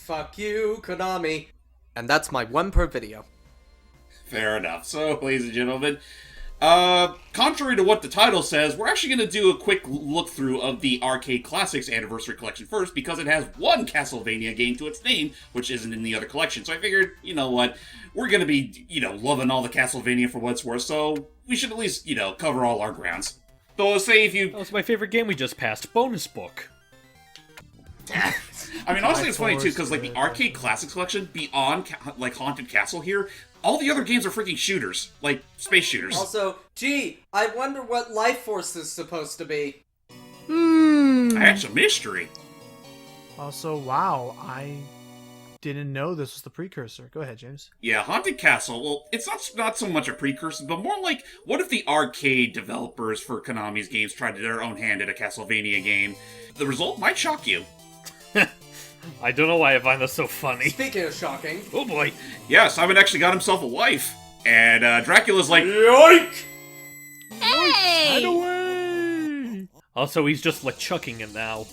Fuck you, Konami. And that's my one per video. Fair enough. So, ladies and gentlemen, contrary to what the title says, we're actually going to do a quick look through of the Arcade Classics Anniversary Collection first, because it has one Castlevania game to its name, which isn't in the other collection. So I figured, you know what, we're going to be, loving all the Castlevania for what it's worth, so we should at least, cover all our grounds. So say if you... That was my favorite game we just passed, bonus book. I mean, honestly, it's funny, too, because, the Arcade Classics Collection, beyond, Haunted Castle here, all the other games are freaking shooters. Like, space shooters. Also, gee, I wonder what Life Force is supposed to be. That's a mystery. Also, wow, I didn't know this was the precursor. Go ahead, James. Yeah, Haunted Castle, well, it's not so much a precursor, but more like, what if the arcade developers for Konami's games tried their own hand at a Castlevania game? The result might shock you. I don't know why I find this so funny. Speaking of shocking... Oh boy. Yeah, Simon actually got himself a wife. And Dracula's like, Yoink! Hey! away! Also, he's just chucking him now.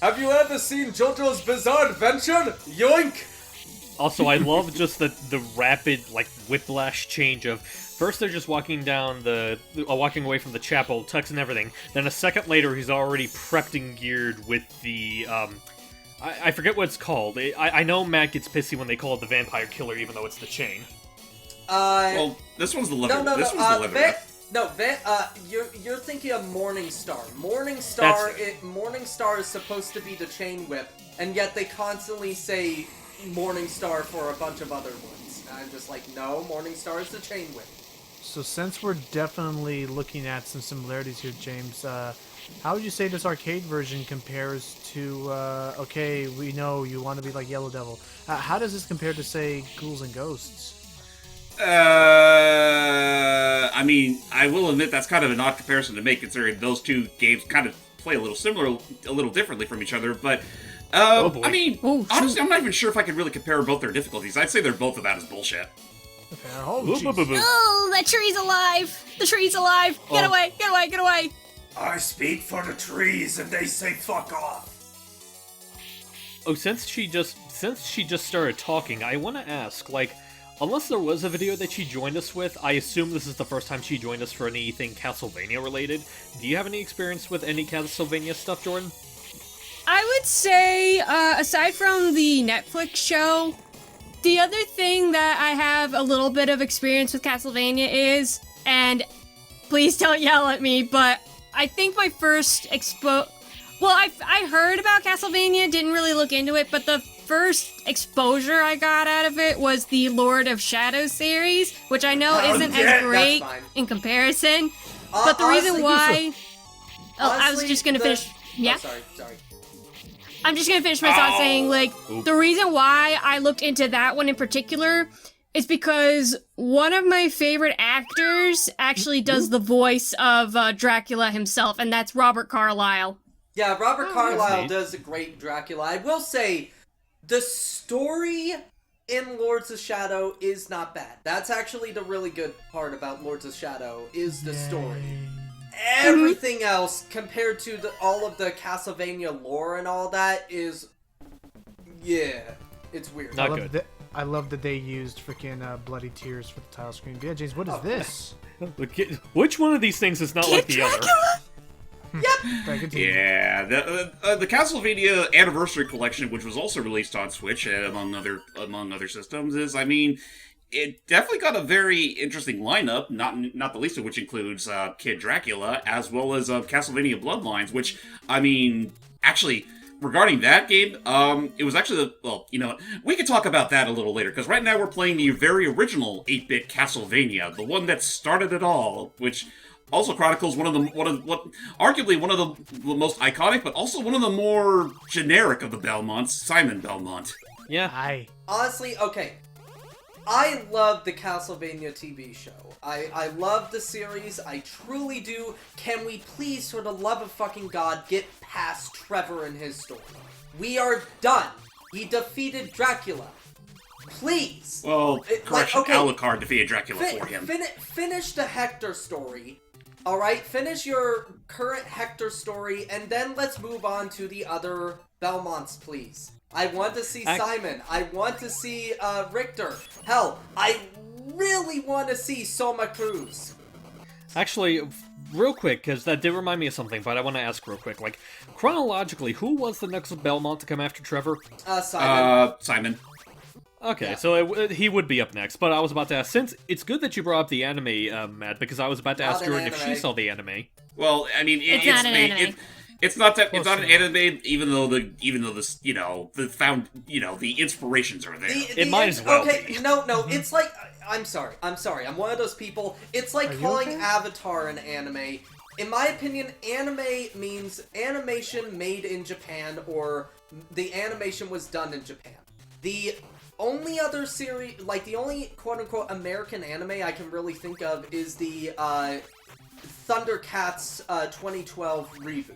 Have you ever seen JoJo's Bizarre Adventure? Yoink! Also, I love just the rapid, whiplash change of... First, they're just walking down walking away from the chapel, tux and everything. Then a second later, he's already prepped and geared with the, I forget what it's called. I know Matt gets pissy when they call it the vampire killer, even though it's the chain. well, this one's the liver. No. This one's the liver. You're thinking of Morningstar. Morningstar is supposed to be the chain whip, and yet they constantly say Morningstar for a bunch of other ones. And I'm just like, no, Morningstar is the chain whip. So since we're definitely looking at some similarities here, James, how would you say this arcade version compares to, okay, we know you want to be like Yellow Devil. How does this compare to, say, Ghouls and Ghosts? I mean, I will admit that's kind of an odd comparison to make, considering those two games kind of play a little differently from each other, but... boy. I mean, honestly, I'm not even sure if I could really compare both their difficulties. I'd say they're both about as bullshit. Oh, Oh, that tree's alive! The tree's alive! Get away! Get away! Get away! I speak for the trees and they say fuck off. Oh, since she just started talking, I want to ask, unless there was a video that she joined us with, I assume this is the first time she joined us for anything Castlevania related. Do you have any experience with any Castlevania stuff, Jordan? I would say, aside from the Netflix show, the other thing that I have a little bit of experience with Castlevania is, and please don't yell at me, but I think my first well, I heard about Castlevania, didn't really look into it, but the first exposure I got out of it was the Lord of Shadows series, which I know isn't as great in comparison, but the reason why... I was just gonna finish... Yeah? Oh, sorry. I'm just gonna finish my thought saying, the reason why I looked into that one in particular is because one of my favorite actors actually does the voice of Dracula himself, and that's Robert Carlyle. Yeah, Robert Carlyle does a great Dracula. I will say, the story in Lords of Shadow is not bad. That's actually the really good part about Lords of Shadow, is the story. Everything else, compared to all of the Castlevania lore and all that, is... yeah, it's weird. Not good. I love that they used freaking bloody tears for the title screen. Yeah, James, what is this? Which one of these things is not like the other? Yep! Yeah, the Castlevania Anniversary Collection, which was also released on Switch, among other systems, is, I mean... it definitely got a very interesting lineup, not the least of which includes Kid Dracula, as well as Castlevania Bloodlines, which, I mean, actually, regarding that game, it was actually, well, you know what, we can talk about that a little later, because right now we're playing the very original 8-bit Castlevania, the one that started it all, which also chronicles arguably one of the most iconic, but also one of the more generic of the Belmonts, Simon Belmont. Yeah. Hi. Honestly, okay. I love the Castlevania TV show. I love the series. I truly do. Can we please, for the love of fucking God, get past Trevor and his story? We are done. He defeated Dracula. Please. Well, correction, Alucard defeated Dracula for him. Finish the Hector story. Alright, finish your current Hector story, and then let's move on to the other Belmonts, please. I want to see Simon. I want to see Richter. Hell, I really want to see Soma Cruz. Actually, real quick, because that did remind me of something, but I want to ask real quick. Like, chronologically, who was the next Belmont to come after Trevor? Simon. Simon. Okay, Yeah. so he would be up next, but I was about to ask, since it's good that you brought up the anime, Matt, because I was about to ask Not an Jordan if she anime. saw the anime. Well, I mean, It's not an anime. It's not that it's not an anime, even though this the inspirations are there. It might as well Okay, be. no, it's like I'm sorry. I'm one of those people. It's like Are you calling okay? Avatar an anime. In my opinion, anime means animation made in Japan, or the animation was done in Japan. The only other series, like the only quote-unquote American anime I can really think of is the Thundercats 2012 reboot.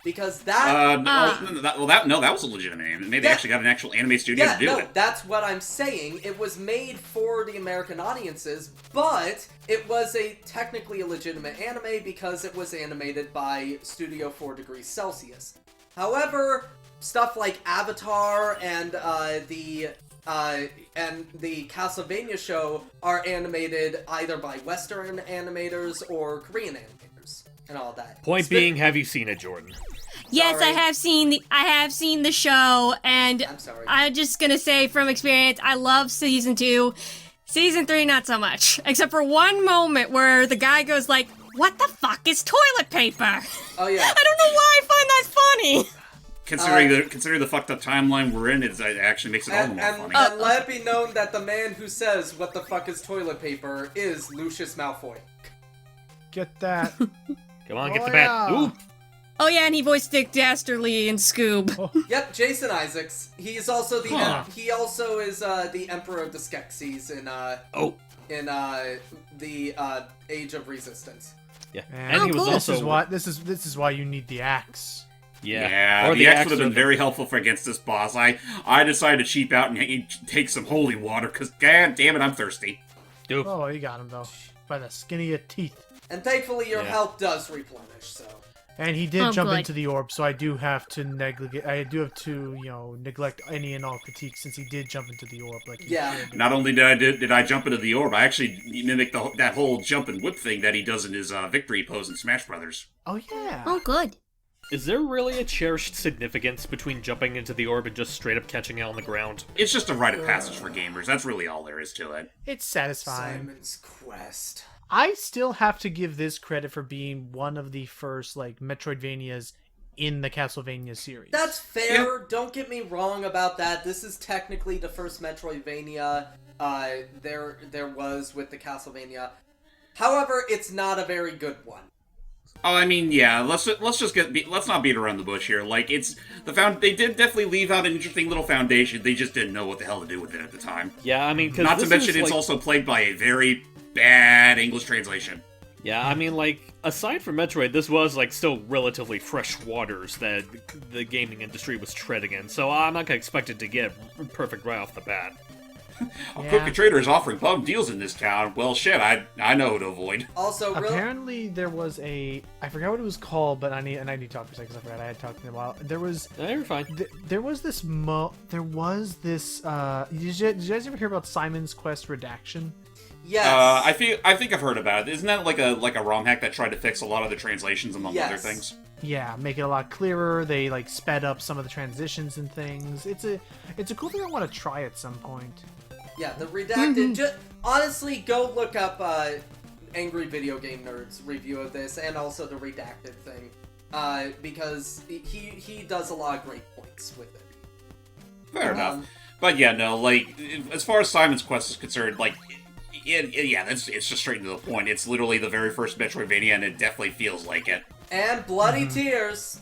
Because that... that was a legitimate anime. They actually got an actual anime studio to do it. That's what I'm saying. It was made for the American audiences, but it was technically a legitimate anime because it was animated by Studio 4 Degrees Celsius. However, stuff like Avatar and the Castlevania show are animated either by Western animators or Korean animators and all that. Point being, have you seen it, Jordan? Yes, Sorry. I have seen the show, and I'm sorry. I'm just gonna say from experience, I love season 2. Season 3, not so much. Except for one moment where the guy goes like, "What the fuck is toilet paper?" Oh yeah. I don't know why I find that funny. Considering the fucked up timeline we're in, it actually makes it all the more funny. And let it be known that the man who says "What the fuck is toilet paper" is Lucius Malfoy. Get that. Come on, get Oh, the bat. yeah. Oop! Oh yeah, and he voiced Dick Dastardly in Scoob. Yep, Jason Isaacs. He's also the Huh. he also is the Emperor of the Skeksis in the Age of Resistance. Yeah, And he was cool. also... This is why you need the axe. Yeah, or the axe would have or been very helpful for against this boss. I decided to cheap out and take some holy water, because god damn it, I'm thirsty. Doop. Oh, you got him though, by the skin of your teeth. And thankfully your Yeah. health does replenish, so. And he did Oh, jump good. into the orb, so I do have to neglect any and all critiques since he did jump into the orb. Like he Yeah. did. Not only did I jump into the orb, I actually mimicked that whole jump and whip thing that he does in his victory pose in Smash Brothers. Oh yeah. Oh, good. Is there really a cherished significance between jumping into the orb and just straight up catching it on the ground? It's just a rite of passage for gamers. That's really all there is to it. It's satisfying. Simon's Quest. I still have to give this credit for being one of the first like Metroidvanias in the Castlevania series. That's fair. Don't get me wrong about that. This is technically the first Metroidvania there was with the Castlevania. However, it's not a very good one. Oh, I mean, yeah. Let's not beat around the bush here. Like they did definitely leave out an interesting little foundation. They just didn't know what the hell to do with it at the time. Yeah, I mean, because Not to mention, it's also plagued by a very bad English translation. Yeah, I mean, like, aside from Metroid, this was, like, still relatively fresh waters that the gaming industry was treading in, so I'm not gonna expect it to get perfect right off the bat. A crooked trader is offering bum deals in this town. Well, shit, I know who to avoid. Also, Apparently there was I forgot what it was called, but I need to talk for a second 'cause I forgot I had talked in a while. There was No, you're fine. there was this did you guys ever hear about Simon's Quest Redaction? yes. I think I've heard about it. Isn't that like a ROM hack that tried to fix a lot of the translations among other Yes. things? Yeah, make it a lot clearer. They like sped up some of the transitions and things. It's a cool thing I want to try at some point. Yeah, the redacted. Honestly, go look up Angry Video Game Nerd's review of this, and also the redacted thing, because he does a lot of great points with it. Fair enough. But yeah, no, like, as far as Simon's Quest is concerned, like, it's just straight to the point. It's literally the very first Metroidvania, and it definitely feels like it. And Bloody Tears.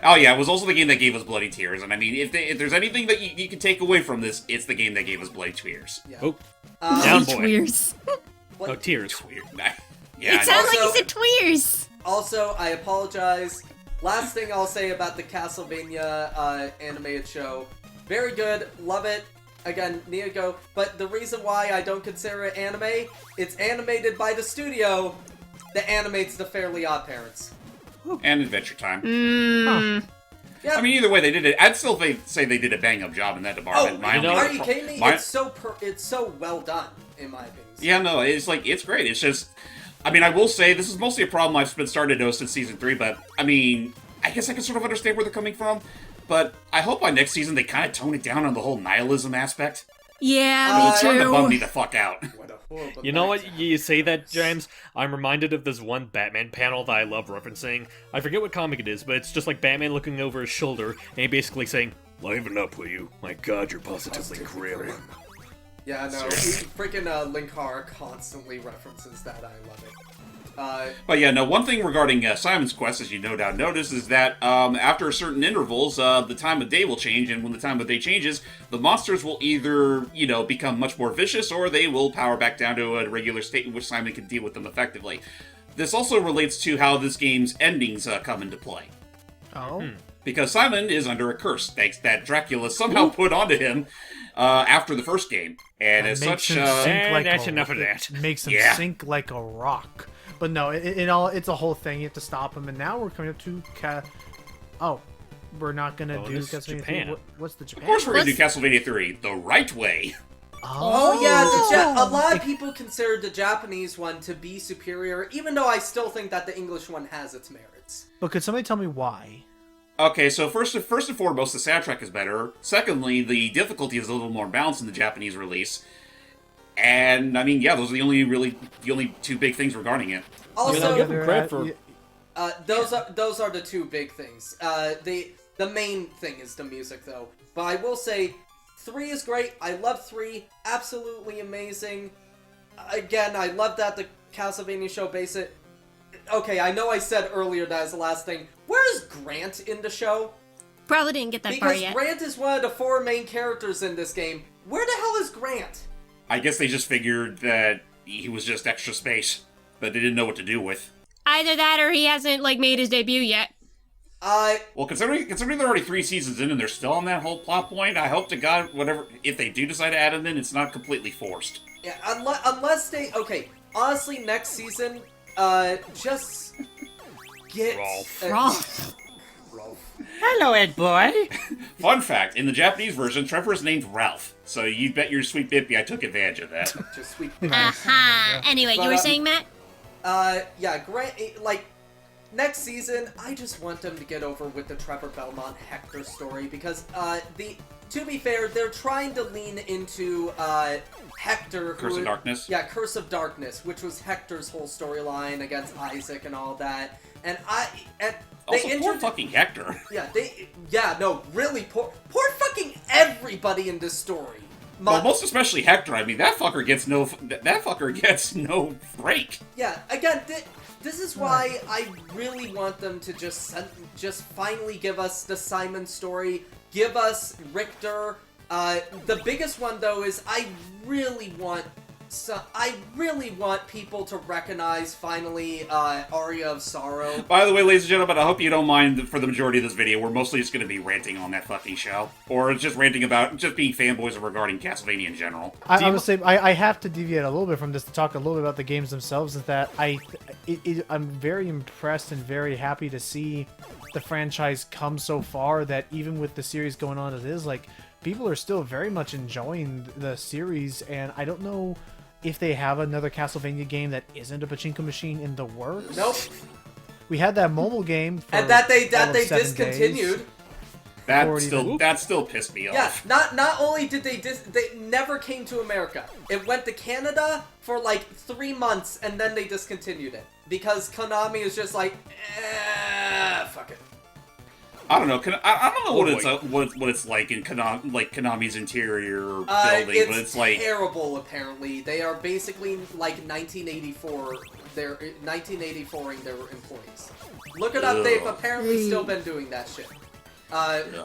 Oh yeah, it was also the game that gave us Bloody Tears, and I mean, if there's anything that you can take away from this, it's the game that gave us Bloody Tears. Yeah. Oh, Um, down boy. Tweers. Oh, tears. Yeah, It sounds like Also- you said tweers. Also, I apologize. Last thing I'll say about the Castlevania animated show. Very good, love it. Again, need to go. But the reason why I don't consider it anime, it's animated by the studio that animates the Fairly Odd Parents. and Adventure Time. Yeah. I mean, either way, they did it. I'd still say they did a bang-up job in that department. Are you kidding me? It's so well done, in my opinion. Yeah, no, it's great. It's just, I mean, I will say this is mostly a problem I've been starting to notice since season 3. But I mean, I guess I can sort of understand where they're coming from. But I hope by next season they kind of tone it down on the whole nihilism aspect. Yeah, It's me starting to bum me too. the fuck out. What a horrible You know what? nightmare. You say that, James. I'm reminded of this one Batman panel that I love referencing. I forget what comic it is, but it's just like Batman looking over his shoulder and he basically saying, "Liven up, will you? My God, you're positively grim." Yeah, no, freaking Linkara constantly references that. I love it. But yeah, no, one thing regarding Simon's Quest, as you no doubt noticed, is that after certain intervals, the time of day will change, and when the time of day changes, the monsters will either, become much more vicious, or they will power back down to a regular state in which Simon can deal with them effectively. This also relates to how this game's endings come into play. Oh. Because Simon is under a curse that Dracula somehow put onto him after the first game. And as makes such... him sink like that's a, enough of that. It makes him Yeah. sink like a rock. But no, it's a whole thing. You have to stop him. And now we're coming up to we're not gonna do this is Castlevania Japan. 3. What's the Japan? Of course we're going to do Castlevania 3 the right way. Oh yeah, a lot of people consider the Japanese one to be superior, even though I still think that the English one has its merits. But could somebody tell me why? Okay, so first and foremost, the soundtrack is better. Secondly, the difficulty is a little more balanced in the Japanese release. And, I mean, yeah, those are the only two big things regarding it. Also, give them credit for- those are the two big things. The main thing is the music, though. But I will say, 3 is great. I love 3. Absolutely amazing. Again, I love that the Castlevania show base it. Okay, I know I said earlier that is the last thing. Where is Grant in the show? Probably didn't get that far Because yet. Grant is one of the 4 main characters in this game. Where the hell is Grant? I guess they just figured that he was just extra space, but they didn't know what to do with. Either that or he hasn't made his debut yet. Well, considering they're already 3 seasons in and they're still on that whole plot point, I hope to God, if they do decide to add him in, it's not completely forced. Yeah, unless they... Okay, honestly, next season, just get... Rolf. Rolf. Hello, Ed boy. Fun fact, in the Japanese version, Trevor is named Ralph, so you bet your sweet bippy I took advantage of that. Just sweet. Aha. Anyway, you But, were saying, Matt? Yeah, Grant, next season, I just want them to get over with the Trevor Belmont Hector story, because, to be fair, they're trying to lean into, Hector, Curse of Darkness? Yeah, Curse of Darkness, which was Hector's whole storyline against Isaac and all that, and Also, they poor fucking Hector. Really poor fucking everybody in this story. Well, most especially Hector. I mean, that fucker gets no break. Yeah, again, this is why I really want them to just finally give us the Simon story, give us Richter. The biggest one though is I really want people to recognize finally Aria of Sorrow. By the way, ladies and gentlemen, I hope you don't mind for the majority of this video. We're mostly just going to be ranting on that fucking show, or just ranting about just being fanboys regarding Castlevania in general. I would say I have to deviate a little bit from this to talk a little bit about the games themselves. Is that I'm very impressed and very happy to see the franchise come so far that even with the series going on as it is, people are still very much enjoying the series, and I don't know if they have another Castlevania game that isn't a pachinko machine in the works. Nope. We had that mobile game for And that they all of 7 discontinued. days. That still pissed me Yeah, off. not only did they never came to America. It went to Canada for 3 months and then they discontinued it because Konami is just fuck it. I don't know. I don't know what it's like in Konami's interior building, but it's terrible. Apparently, they are basically 1984. They're 1984ing their employees. Look it up. They've apparently still been doing that shit.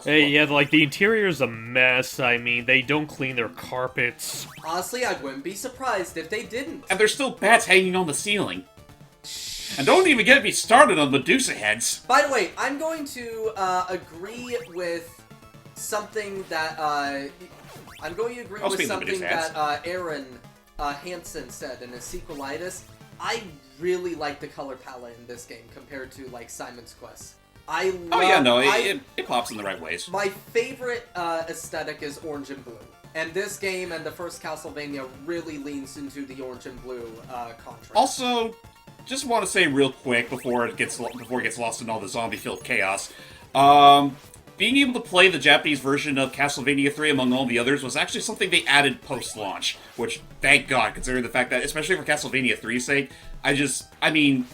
Hey, yeah, the interior's a mess. I mean, they don't clean their carpets. Honestly, I wouldn't be surprised if they didn't. And there's still bats hanging on the ceiling. And don't even get me started on Medusa heads. By the way, I'm going to agree with something that I'm going to agree I'll with speak to something Medusa heads. that Aaron Hansen said in his sequelitis. I really like the color palette in this game compared to Simon's Quest. I love, Oh yeah, no, it pops in the right ways. My favorite aesthetic is orange and blue. And this game and the first Castlevania really leans into the orange and blue contrast. Also, just want to say real quick before it gets lost in all the zombie-filled chaos, being able to play the Japanese version of Castlevania 3 among all the others was actually something they added post-launch, which, thank God, considering the fact that, especially for Castlevania 3's sake, I mean,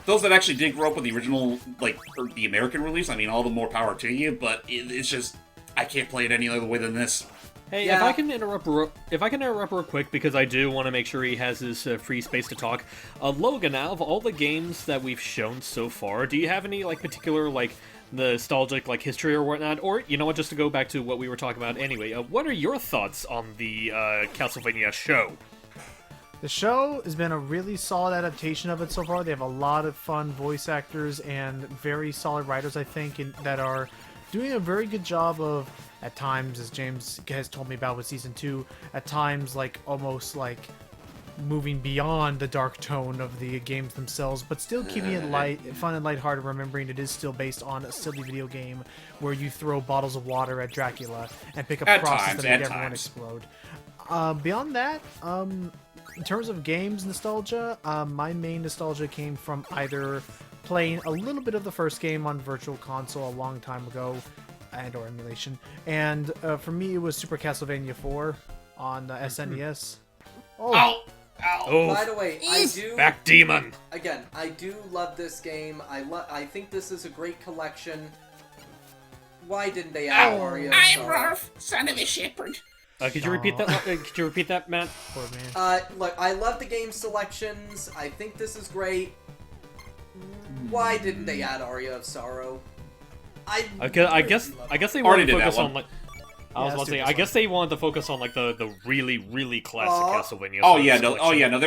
those that actually did grow up with the original, like, or the American release, I mean, all the more power to you, but it's just, I can't play it any other way than this. Hey, Yeah. if I can interrupt real quick, because I do want to make sure he has his free space to talk. Logan, out of all the games that we've shown so far, do you have any like particular like nostalgic like history or whatnot? Or you know what, just to go back to what we were talking about anyway, what are your thoughts on the Castlevania show? The show has been a really solid adaptation of it so far. They have a lot of fun voice actors and very solid writers, I think, that are doing a very good job of, at times, as James has told me about with Season 2, at times, like, almost, like, moving beyond the dark tone of the games themselves, but still keeping it light, fun and lighthearted, remembering it is still based on a silly video game where you throw bottles of water at Dracula and pick up crosses that make everyone explode. Beyond that, in terms of games nostalgia, my main nostalgia came from either playing a little bit of the first game on Virtual Console a long time ago, or emulation, and for me it was Super Castlevania 4 on the SNES. Ow! By the way, I do... Back demon! Again, I do love this game. I think this is a great collection. Why didn't they add Mario? I'm Rolf, son of a shepherd. Could you repeat that? Could you repeat that, Matt? Poor man. Look, I love the game selections. I think this is great. Why didn't they add Aria of Sorrow? I guess they Already wanted to did that focus one. on like. I was about to say, I guess they wanted to focus on like the really classic Castlevania. Oh yeah, no,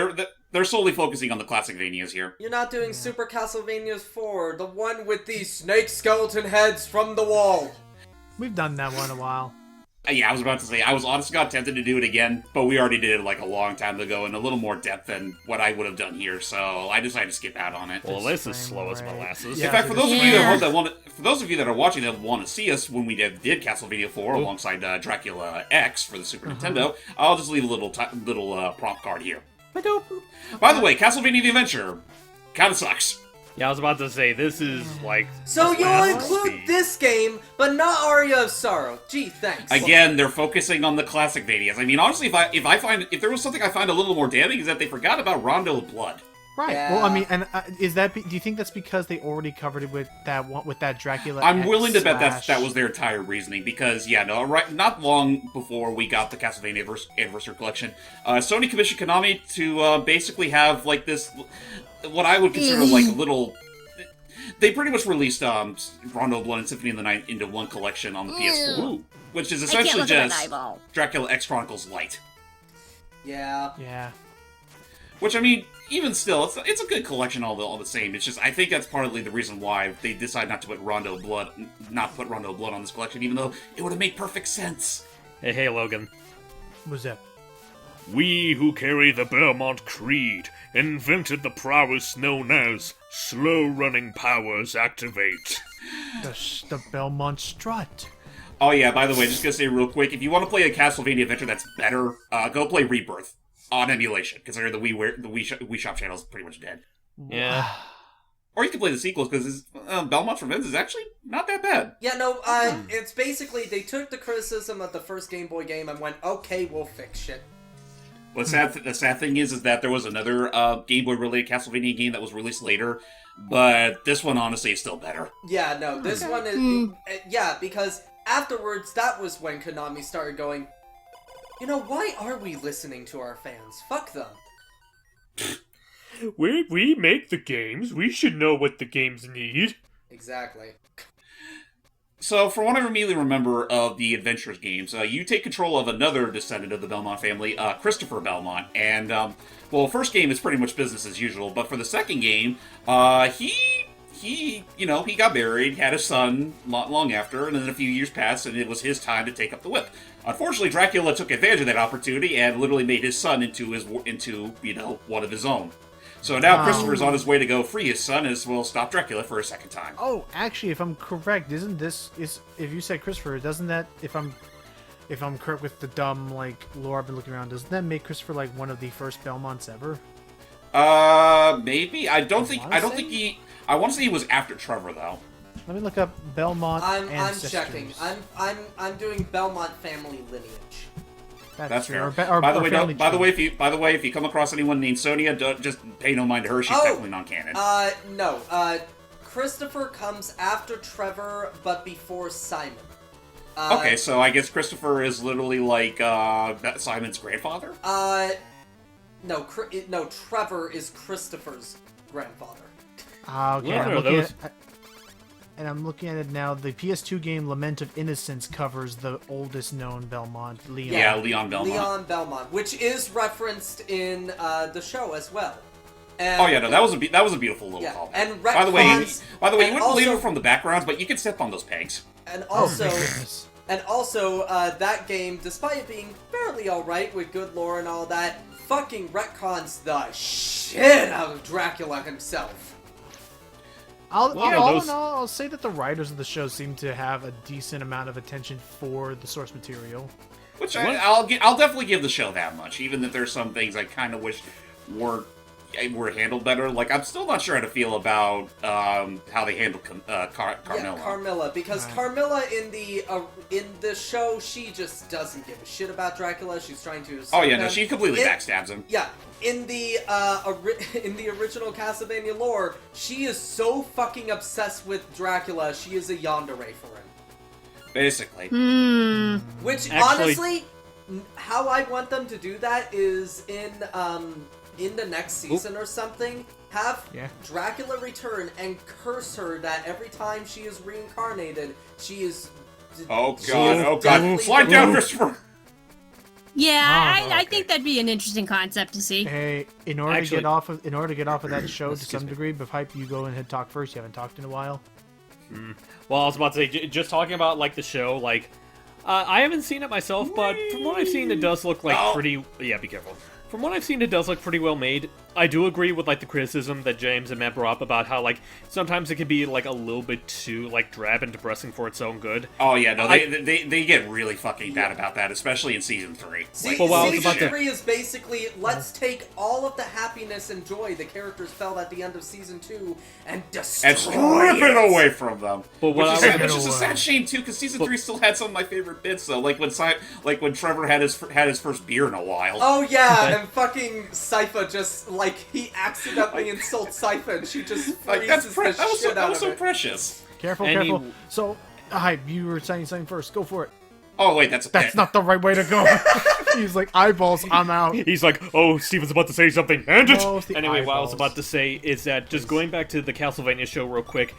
they're solely focusing on the classic Vanias here. You're not doing Super Castlevania 4, the one with the snake skeleton heads from the wall. We've done that one a while. Yeah, I was about to say, I was honestly got tempted to do it again, but we already did it like a long time ago in a little more depth than what I would have done here, so I decided to skip out on it. Well, this is slow as molasses. In fact, for those of you that are watching that want to see us when we did Castlevania 4 alongside Dracula X for the Super Nintendo, I'll just leave a little prompt card here. By the way, Castlevania the Adventure kind of sucks. Yeah, I was about to say, this is like... So you'll include this game, but not Aria of Sorrow. Gee, thanks. Again, they're focusing on the classic Vanias. I mean, honestly, if there was something I find a little more damning, is that they forgot about Rondo of Blood. Right. Yeah. Well, I mean, and is that? Do you think that's because they already covered it with that one, with that Dracula? I'm X willing to bet slash- that was their entire reasoning, because, not long before we got the Castlevania Anniversary Collection, Sony commissioned Konami to basically have, like, this, what I would consider, like, a little... They pretty much released Rondo of Blood and Symphony of the Night into one collection on the PS4, which is essentially just Dracula X Chronicles Light. Yeah. Yeah. Which, I mean, even still, it's a good collection all the same. It's just, I think that's partly the reason why they decided not to put Rondo of Blood on this collection, even though it would have made perfect sense. Hey, Logan. What's that? We who carry the Belmont Creed invented the prowess known as slow-running powers activate. The Belmont Strut. Oh yeah, by the way, just gonna say real quick, if you want to play a Castlevania adventure that's better, go play Rebirth on emulation, considering the Wii Shop channel is pretty much dead. Yeah. Or you can play the sequels, because Belmont's Revenge is actually not that bad. Yeah, no, it's basically, they took the criticism of the first Game Boy game and went, okay, we'll fix shit. Well, the sad thing is that there was another Game Boy related Castlevania game that was released later, but this one honestly is still better. Yeah, no, this one is... yeah, because afterwards, that was when Konami started going, you know, why are we listening to our fans? Fuck them. We make the games. We should know what the games need. Exactly. So, from what I immediately remember of the Adventures games, you take control of another descendant of the Belmont family, Christopher Belmont, and, well, first game is pretty much business as usual, but for the second game, he got married, had a son not long after, and then a few years passed, and it was his time to take up the whip. Unfortunately, Dracula took advantage of that opportunity and literally made his son into one of his own. So now Christopher's on his way to go free his son, as well stop Dracula for a second time. Oh, actually, if I'm correct, if you said Christopher, doesn't that, if I'm correct with the dumb lore I've been looking around, doesn't that make Christopher one of the first Belmonts ever? Maybe. I want to say he was after Trevor though. Let me look up Belmont I'm ancestors. checking. I'm doing Belmont family lineage. That's true. fair. By the way, if you come across anyone named Sonia, don't just pay no mind to her. She's definitely non-canon. No. Christopher comes after Trevor, but before Simon. Okay, so I guess Christopher is literally Simon's grandfather. No, Trevor is Christopher's grandfather. Okay. I'm looking at it now. The PS2 game Lament of Innocence covers the oldest known Belmont, Leon. Yeah, Leon Belmont. Leon Belmont, which is referenced in the show as well. And, that was a beautiful little callback. And by the way, you wouldn't also, believe it from the backgrounds, but you can step on those pegs. And also, that game, despite it being fairly alright with good lore and all that, fucking retcons the shit out of Dracula himself. I'll say that the writers of the show seem to have a decent amount of attention for the source material. Which I'll definitely give the show that much, even if there's some things I kind of wish were handled better. I'm still not sure how to feel about how they handled Carmilla. Yeah, Carmilla, because Carmilla in the show, she just doesn't give a shit about Dracula. She's trying to. She completely backstabs him. Yeah, in the original Castlevania lore, she is so fucking obsessed with Dracula. She is a yandere for him. Basically. Which honestly, how I want them to do that is in the next season or something, have Dracula return and curse her that every time she is reincarnated, she is. Oh god! Slide down, Christopher. Yeah, I think that'd be an interesting concept to see. Hey, in order to get off of that show to some degree, but Hype, you go ahead and talk first. You haven't talked in a while. Well, I was about to say, just talking about the show, I haven't seen it myself, but from what I've seen, it does look pretty. Yeah, be careful. From what I've seen, it does look pretty well made. I do agree with the criticism that James and Matt brought up about how sometimes it can be a little bit too drab and depressing for its own good. Oh yeah, no, they get really fucking bad about that, especially in season 3. Season 3 is basically let's take all of the happiness and joy the characters felt at the end of season 2 and destroy strip it away from them. But which is a sad shame too, because season 3 still had some of my favorite bits though, when Trevor had his first beer in a while. Oh yeah. And fucking Sypha just, he accidentally insults Sypha and she just freezes the shit out of it. That was so precious. Careful. So, Hype, you were saying something first. Go for it. Oh, wait, that's not the right way to go. He's like, eyeballs, I'm out. He's like, oh, Steven's about to say something. And anyway, eyeballs. what I was about to say is that, just going back to the Castlevania show real quick,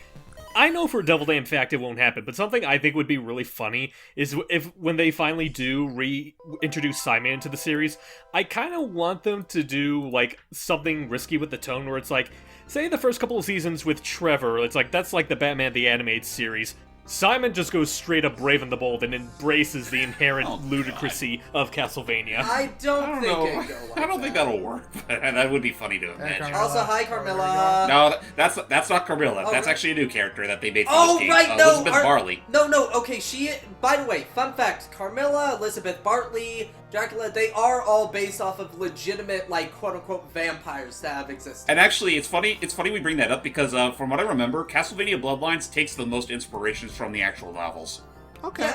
I know for a double damn fact it won't happen, but something I think would be really funny is when they finally do reintroduce Simon into the series, I kind of want them to do, something risky with the tone where it's say the first couple of seasons with Trevor, it's that's the Batman the Animated series. Simon just goes straight up Brave and the Bold and embraces the inherent ludicrousy of Castlevania. I don't think that'll work, but that would be funny to imagine. Also, hi, Carmilla. No, that's not Carmilla. That's actually a new character that they made for this game. Right, no. Elizabeth Bartley. No, okay, by the way, fun fact, Carmilla, Elizabeth Bartley, Dracula, they are all based off of legitimate, quote-unquote, vampires that have existed. And actually, it's funny we bring that up because, from what I remember, Castlevania Bloodlines takes the most inspirations from the actual novels. Okay.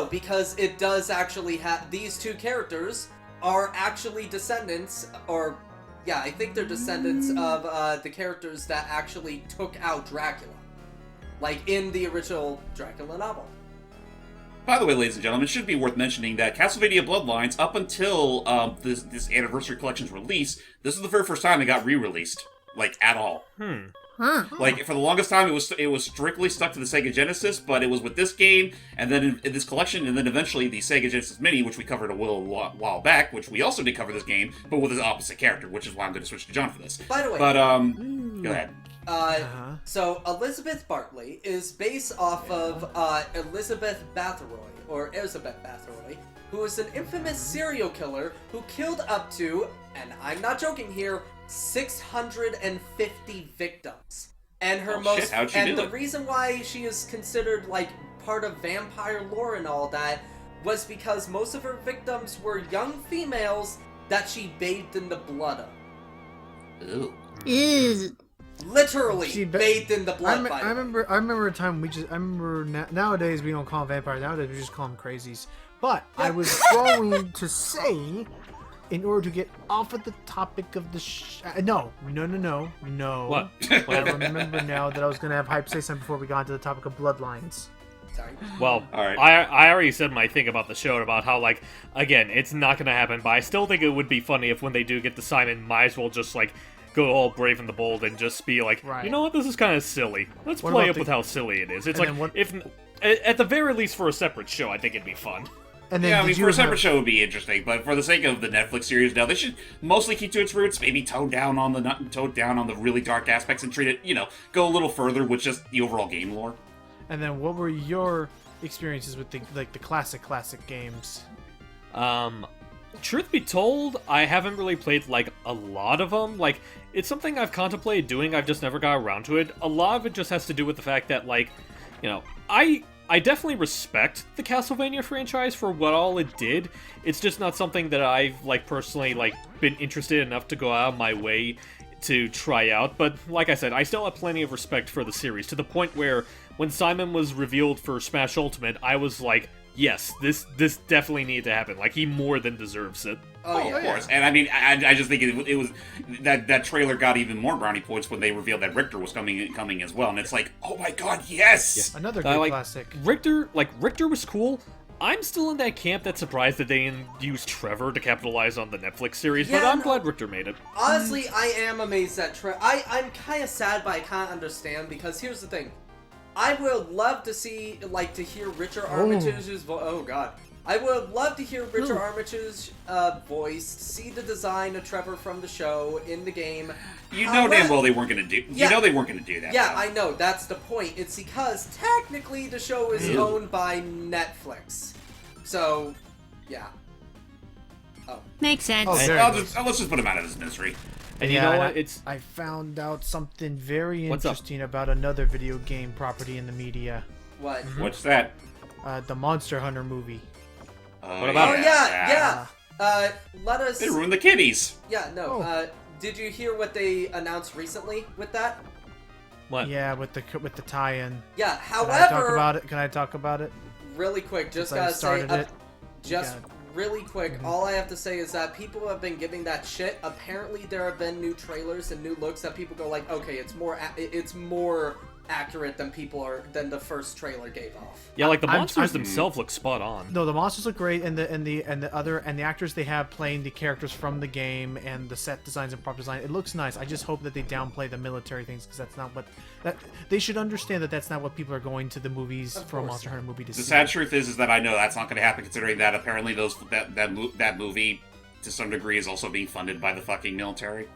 Because it does actually have... These two characters are actually descendants, I think they're descendants of the characters that actually took out Dracula. In the original Dracula novel. By the way, ladies and gentlemen, it should be worth mentioning that Castlevania Bloodlines, up until this Anniversary Collection's release, this is the very first time it got re-released. At all. For the longest time, it was strictly stuck to the Sega Genesis, but it was with this game, and then in this collection, and then eventually the Sega Genesis Mini, which we covered a while back, which we also did cover this game, but with its opposite character, which is why I'm going to switch to John for this. By the way... But, go ahead. So Elizabeth Bartley is based off of Elizabeth Bathory, or Elizabeth Bathory, who is an infamous serial killer who killed up to, and I'm not joking here, 650 victims. And her Oh, shit, how'd she do the it? reason why she is considered like part of vampire lore and all that was because most of her victims were young females that she bathed in the blood of. Ooh. Ew. Literally She bathed in the blood. I remember a time nowadays we don't call them vampires. Nowadays we just call them crazies. But I was going to say, in order to get off of the topic of the no. What? I remember now that I was going to have Hype say something before we got into the topic of bloodlines. Sorry. Well, All right. I already said my thing about the show and about how, like, again, it's not going to happen, but I still think it would be funny if when they do get to Simon, might as well just, like, go all brave and the bold and just be like, Right. you know what, this is kind of silly. Let's What play about up with how silly it is. It's and like, then what- if, at the very least for a separate show, I think it'd be fun. And then Yeah, I did mean, you for a separate have- show would be interesting, but for the sake of the Netflix series now, they should mostly keep to its roots, maybe tone down on the really dark aspects and treat it, go a little further with just the overall game lore. And then what were your experiences with the classic games? Truth be told, I haven't really played, like, a lot of them. Like, it's something I've contemplated doing, I've just never got around to it. A lot of it just has to do with the fact that, like, I definitely respect the Castlevania franchise for what all it did. It's just not something that I've, like, personally, like, been interested enough to go out of my way to try out. But, like I said, I still have plenty of respect for the series, to the point where when Simon was revealed for Smash Ultimate, I was like, yes, this definitely needed to happen. Like, he more than deserves it. Oh, yeah. Of course. And I mean, I just think it was that trailer got even more brownie points when they revealed that Richter was coming as well, and it's like, oh my god, yes. Another good Like, classic. Richter was cool. I'm still in that camp that's surprised that they didn't use Trevor to capitalize on the Netflix series, but Yeah, I'm no. glad Richter made it. Honestly, I am amazed that I'm kind of sad, but I can't understand, because here's the thing. I would love to hear Richard Armitage's oh god. I would love to hear Richard Armitage's voice, see the design of Trevor from the show in the game. You know damn well they weren't going to do. Yeah. You know they weren't going to do that. Yeah, though. I know. That's the point. It's because technically the show is owned by Netflix. So, yeah. Makes sense. Oh, there it is. Let's just put him out of his misery. And Yeah, you know and what? It's I found out something very What's up? interesting about another video game property in the media. What? What's that? The Monster Hunter movie. What about Oh, it? yeah. Let us... They ruined the kitties. Yeah, no. Oh. Did you hear what they announced recently with that? what? Yeah, with the tie-in. Yeah, Can I talk however... about it? Can I talk about it? Really quick, just Since I gotta say... started it. Just Yeah. really quick, all I have to say is that people have been giving that shit. Apparently, there have been new trailers and new looks that people go like, okay, it's more accurate than the first trailer gave off. Yeah, like the I'm- monsters I'm- themselves look spot on. No, the monsters look great, and the actors they have playing the characters from the game and the set designs and prop design. It looks nice. I just hope that they downplay the military things, because that's not what they should understand, that that's not what people are going to the movies Of for a course. Monster Hunter movie to The see. sad truth is that I know that's not going to happen, considering that apparently that movie to some degree is also being funded by the fucking military.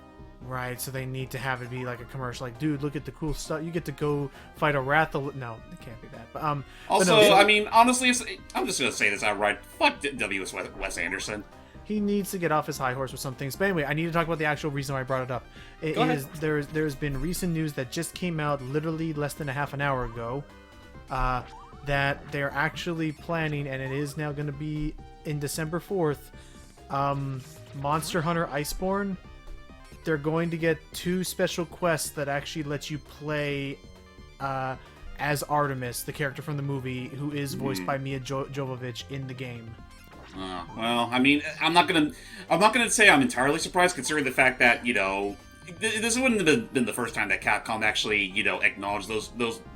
Right, so they need to have it be like a commercial, like, dude, look at the cool stuff. You get to go fight a Wrath of... No, it can't be that. But Also, but no, I mean, honestly, I'm just going to say this outright. Fuck W.S. Wes Anderson. he needs to get off his high horse with some things. But anyway, I need to talk about the actual reason why I brought it up. It Go ahead. is there's been recent news that just came out literally less than a half an hour ago, that they're actually planning, and it is now going to be in December 4th, Monster Hunter Iceborne. They're going to get 2 special quests that actually let you play as Artemis, the character from the movie, who is voiced by Mia Jovovich in the game. Well, I mean, I'm not gonna say I'm entirely surprised, considering the fact that this wouldn't have been the first time that Capcom actually acknowledged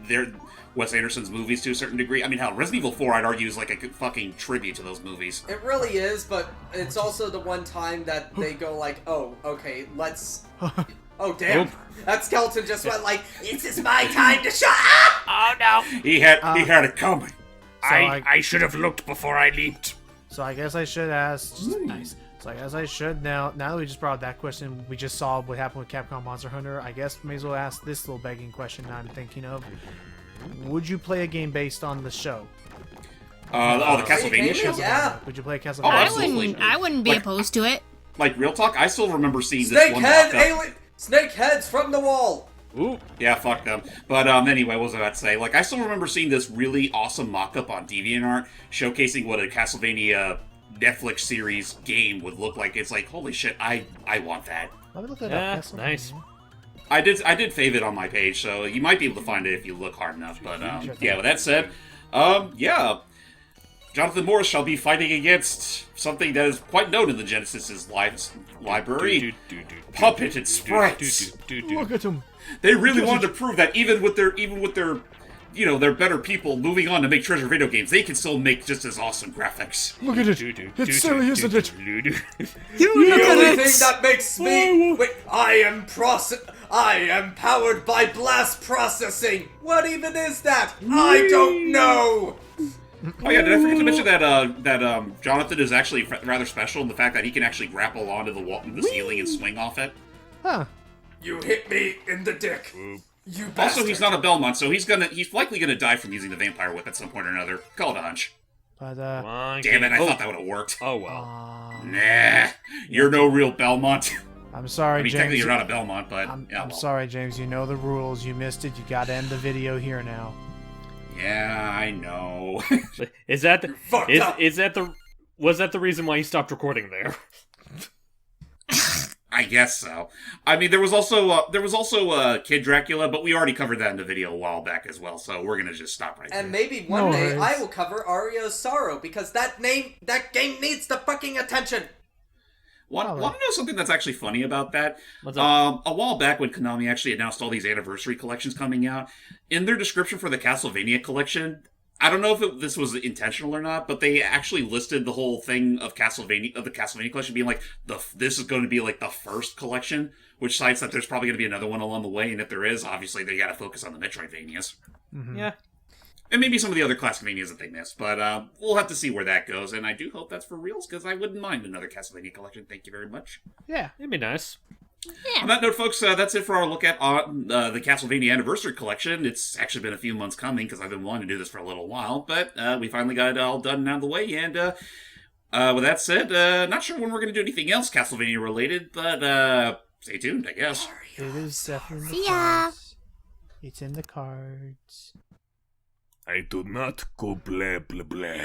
their Wes Anderson's movies to a certain degree. I mean, hell, Resident Evil 4 I'd argue is like a fucking tribute to those movies. It really is, but it's also the one time that they go like, oh, okay, let's... Oh, damn. Oop. That skeleton just went like, this is my time to shut up! Oh no! He had it coming. I should have looked before I leaped. So I guess I should ask. Nice. So I guess I should now that we just brought up that question, we just saw what happened with Capcom Monster Hunter. I guess may as well ask this little begging question I'm thinking of. Would you play a game based on the show? The Castlevania Maybe, show. yeah. Would you play a Castlevania? Oh, I absolutely. wouldn't be Like, opposed to it. Like, real talk, I still remember seeing this one Snakehead mock-up. alien. Snakeheads from the wall. Ooh. Yeah, fuck them. But anyway, what was I about to say? Like, I still remember seeing this really awesome mock-up on DeviantArt showcasing what a Castlevania Netflix series game would look like. It's like, holy shit, I want that. Let me look that Yeah, up. Castlevania. nice. I did fave it on my page, so you might be able to find it if you look hard enough. But yeah, with that said, yeah, Jonathan Morris shall be fighting against something that is quite known in the Genesis's library: Puppet and Sprites. Look at him. They really wanted to prove that even with their you know, they're better people moving on to make treasure video games, they can still make just as awesome graphics. Look at it. It's silly, isn't it? The only thing that makes me wait, I am powered by blast processing. What even is that? I don't know. Oh yeah, did I forget to mention that Jonathan is actually rather special in the fact that he can actually grapple onto the wall, the ceiling, and swing off it. Huh. You hit me in the dick. You bastard. Also, he's not a Belmont, so he's likely gonna die from using the vampire whip at some point or another. Call it a hunch. But Damn it, I thought that would have worked. Oh well. Nah, you're no real Belmont. I'm sorry, I mean, James. technically you're not a Belmont, but I'm well. sorry, James. You know the rules. You missed it. You got to end the video here now. Yeah, I know. Is that the, fucked up. was that the reason why you stopped recording there? I guess so. I mean, there was also Kid Dracula, but we already covered that in the video a while back as well. So we're gonna just stop right And there. maybe one No day worries. I will cover Ario's Sorrow because that game needs the fucking attention. Want to know something that's actually funny about that? What's up? A while back when Konami actually announced all these anniversary collections coming out, in their description for the Castlevania collection, I don't know if this was intentional or not, but they actually listed the whole thing of the Castlevania collection being like, this is going to be like the first collection, which cites that there's probably going to be another one along the way, and if there is, obviously they got to focus on the Metroidvanias. Yeah. And maybe some of the other Castlevanias that they missed, but we'll have to see where that goes, and I do hope that's for reals, because I wouldn't mind another Castlevania collection. Thank you very much. Yeah. It'd be nice. On that note, folks, that's it for our look at the Castlevania Anniversary Collection. It's actually been a few months coming, because I've been wanting to do this for a little while, but we finally got it all done and out of the way, and with that said, not sure when we're going to do anything else Castlevania-related, but stay tuned, I guess. It is definitely. See ya. It's in the cards. I do not go blah blah blah.